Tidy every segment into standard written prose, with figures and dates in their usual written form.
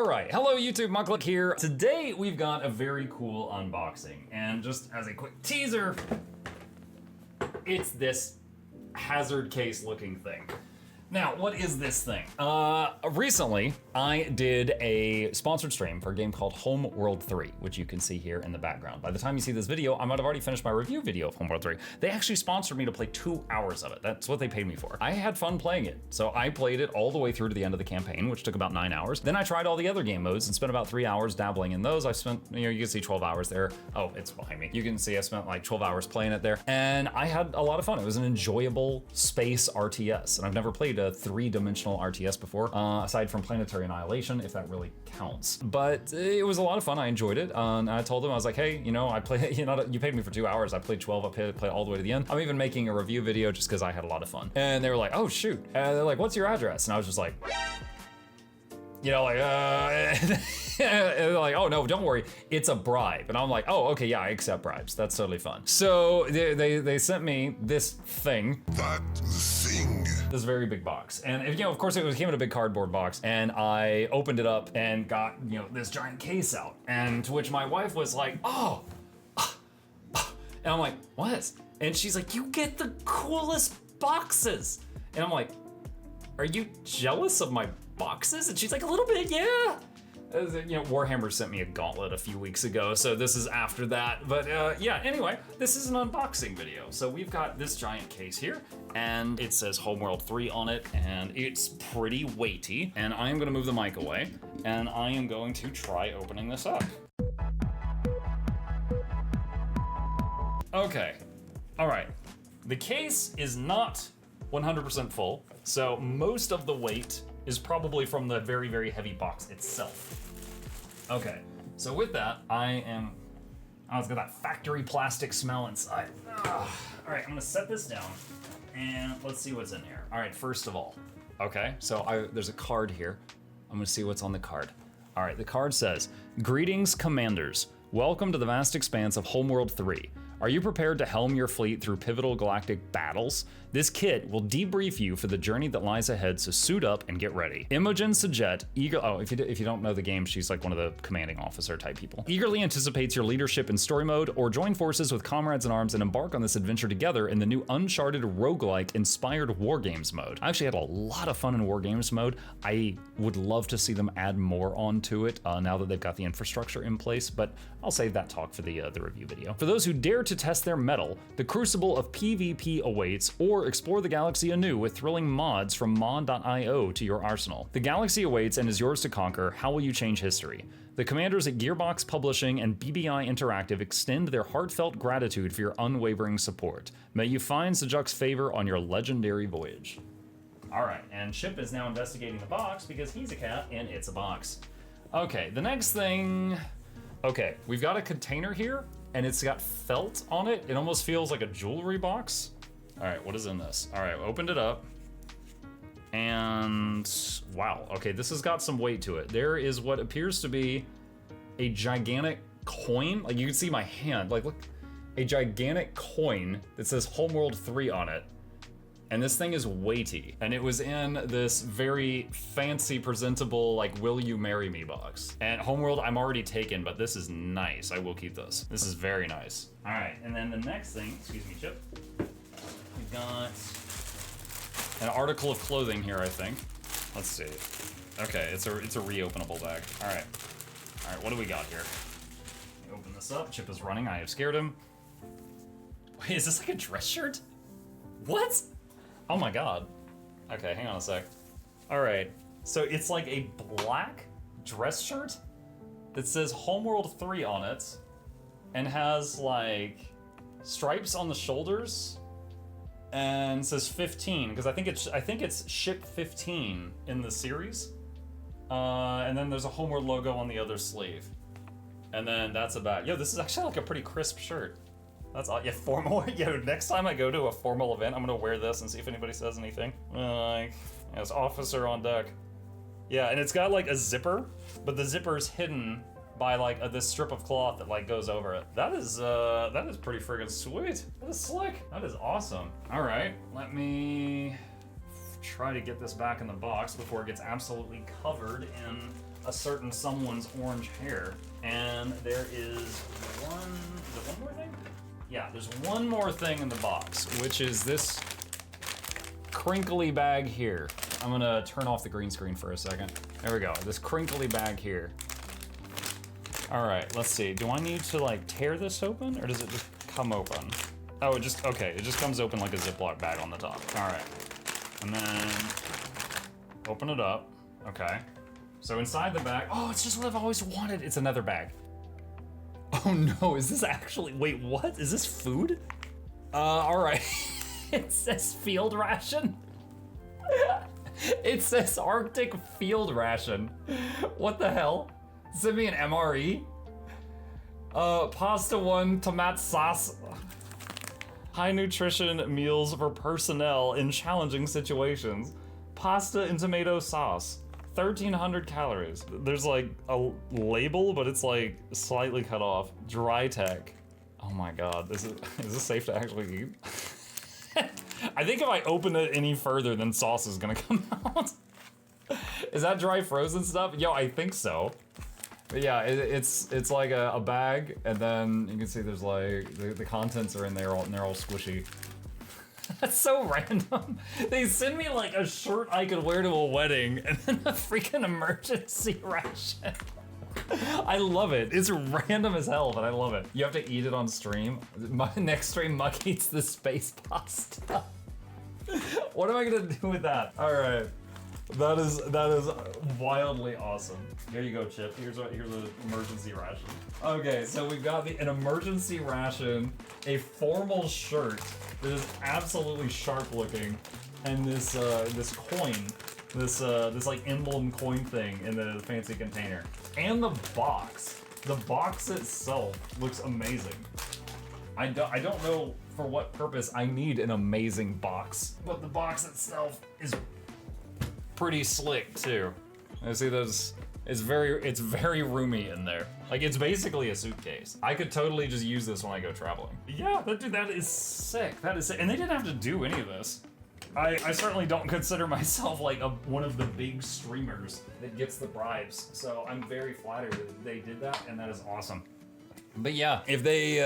Alright, hello YouTube, Mucklick here. Today we've got a very cool unboxing, and just as a quick teaser, it's this hazard case looking thing. Now, what is this thing? Recently, I did a sponsored stream for a game called Homeworld 3, which you can see here in the background. By the time you see this video, I might have already finished my review video of Homeworld 3. They actually sponsored me to play 2 hours of it. That's what they paid me for. I had fun playing it. So I played it all the way through to the end of the campaign, which took about 9 hours. Then I tried all the other game modes and spent about 3 hours dabbling in those. I spent, you can see 12 hours there. Oh, it's behind me. You can see I spent like 12 hours playing it there. And I had a lot of fun. It was an enjoyable space RTS. And I've never played a 3-dimensional RTS before, aside from Planetary Annihilation, if that really counts. But it was a lot of fun. I enjoyed it. And I told them, I was like, hey, I played, you paid me for 2 hours. I played 12, I played all the way to the end. I'm even making a review video just because I had a lot of fun. And they were like, oh, shoot. And they're like, what's your address? And I was just like, and they're like, oh no, don't worry, it's a bribe. And I'm like, oh, okay, yeah, I accept bribes. That's totally fun. So they sent me this thing. This very big box. And of course it came in a big cardboard box, and I opened it up and got, this giant case out. And to which my wife was like, oh, and I'm like, what? And she's like, you get the coolest boxes. And I'm like, are you jealous of my boxes? And she's like, a little bit, yeah. Warhammer sent me a gauntlet a few weeks ago, so this is after that. But yeah, anyway, this is an unboxing video. So we've got this giant case here, and it says Homeworld 3 on it, and it's pretty weighty. And I am gonna move the mic away, and I am going to try opening this up. Okay, all right. The case is not 100% full, so most of the weight is probably from the very, very heavy box itself. Okay, so with that, it's got that factory plastic smell inside. All right, I'm gonna set this down, and let's see what's in here. All right, first of all, okay, so there's a card here. I'm gonna see what's on the card. All right, the card says, "Greetings, Commanders. Welcome to the vast expanse of Homeworld 3. Are you prepared to helm your fleet through pivotal galactic battles? This kit will debrief you for the journey that lies ahead, so suit up and get ready. Imogen Sajet, if you don't know the game, she's like one of the commanding officer type people, eagerly anticipates your leadership in story mode, or join forces with comrades in arms and embark on this adventure together in the new Uncharted roguelike inspired War Games mode." I actually had a lot of fun in War Games mode. I would love to see them add more onto it now that they've got the infrastructure in place, but I'll save that talk for the review video. For those who dare to test their mettle, the crucible of PvP awaits, or explore the galaxy anew with thrilling mods from mod.io to your arsenal. The galaxy awaits and is yours to conquer. How will you change history? The commanders at Gearbox Publishing and BBI Interactive extend their heartfelt gratitude for your unwavering support. May you find Sajuk's favor on your legendary voyage. All right, and Chip is now investigating the box because he's a cat and it's a box. Okay, the next thing, okay, we've got a container here, and it's got felt on it. It almost feels like a jewelry box. All right, what is in this? All right, opened it up. And wow, okay, this has got some weight to it. There is what appears to be a gigantic coin. Like, you can see my hand, like, look, a gigantic coin that says Homeworld 3 on it. And this thing is weighty. And it was in this very fancy, presentable, like, will you marry me box. And Homeworld, I'm already taken, but this is nice. I will keep this. This is very nice. All right, and then the next thing, excuse me, Chip. We've got an article of clothing here, I think. Let's see. Okay, it's a reopenable bag. All right, what do we got here? Let me open this up. Chip is running. I have scared him. Wait, is this like a dress shirt? What? Oh my god. Okay, hang on a sec. All right, so it's like a black dress shirt that says Homeworld 3 on it and has like stripes on the shoulders and says 15, because I think it's ship 15 in the series. And then there's a Homeworld logo on the other sleeve. And then that's about, this is actually like a pretty crisp shirt. That's all, formal. Next time I go to a formal event, I'm gonna wear this and see if anybody says anything. As officer on deck. Yeah, and it's got like a zipper, but the zipper is hidden by like this strip of cloth that like goes over it. That is pretty friggin' sweet. That is slick. That is awesome. All right, let me try to get this back in the box before it gets absolutely covered in a certain someone's orange hair. And there is one more thing? Yeah, there's one more thing in the box, which is this crinkly bag here. I'm gonna turn off the green screen for a second. There we go, this crinkly bag here. All right, let's see. Do I need to like tear this open or does it just come open? Oh, it just comes open like a Ziploc bag on the top. All right, and then open it up. Okay, so inside the bag, oh, it's just what I've always wanted. It's another bag. Oh no, is this actually, wait, what? Is this food? All right. It says field ration. It says Arctic field ration. What the hell? Send me an MRE? Pasta 1, tomato sauce. High nutrition meals for personnel in challenging situations. Pasta and tomato sauce. 1,300 calories. There's like a label, but it's like slightly cut off. Dry tech. Oh my god, is this safe to actually eat? I think if I open it any further, then sauce is gonna come out. Is that dry frozen stuff? Yo, I think so. But yeah, it's like a bag, and then you can see there's like the contents are in there, and they're all squishy. That's so random. They send me like a shirt I could wear to a wedding, and then a freaking emergency ration. I love it. It's random as hell, but I love it. You have to eat it on stream. My next stream, Muck eats the space pasta. What am I gonna do with that? All right, that is wildly awesome. Here you go, Chip. Here's an emergency ration. Okay, so we've got an emergency ration, a formal shirt that is absolutely sharp looking, and this coin, this like emblem coin thing in the fancy container. And the box. The box itself looks amazing. I don't know for what purpose I need an amazing box, but the box itself is pretty slick too. I see those. It's very roomy in there. Like, it's basically a suitcase. I could totally just use this when I go traveling. Yeah, that is sick. That is sick. And they didn't have to do any of this. I certainly don't consider myself like one of the big streamers that gets the bribes. So I'm very flattered that they did that, and that is awesome. But yeah, if they,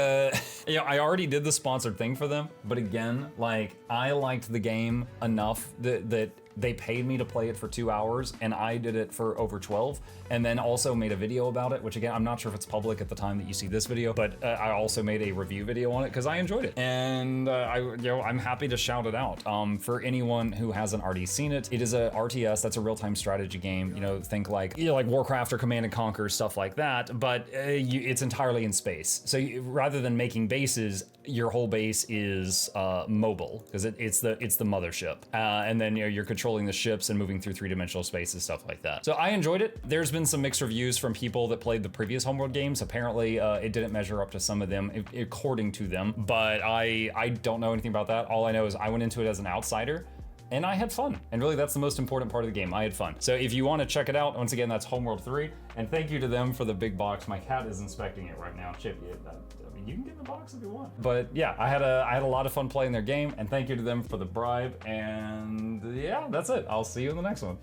I already did the sponsored thing for them, but again, like, I liked the game enough that they paid me to play it for 2 hours, and I did it for over 12, and then also made a video about it, which again, I'm not sure if it's public at the time that you see this video, but I also made a review video on it because I enjoyed it, and I'm happy to shout it out. For anyone who hasn't already seen it, it is a RTS. That's a real-time strategy game. Think like Warcraft or Command & Conquer, stuff like that, but it's entirely in space. So rather than making bases, your whole base is mobile because it's the mothership, and then you're controlling the ships and moving through three-dimensional spaces, stuff like that. So I enjoyed it. There's been some mixed reviews from people that played the previous Homeworld games. Apparently, it didn't measure up to some of them, according to them. But I don't know anything about that. All I know is I went into it as an outsider, and I had fun. And really, that's the most important part of the game. I had fun. So if you want to check it out, once again, that's Homeworld 3. And thank you to them for the big box. My cat is inspecting it right now. Chip, you can get in the box if you want. But yeah, I had a lot of fun playing their game, and thank you to them for the bribe. And yeah, that's it. I'll see you in the next one.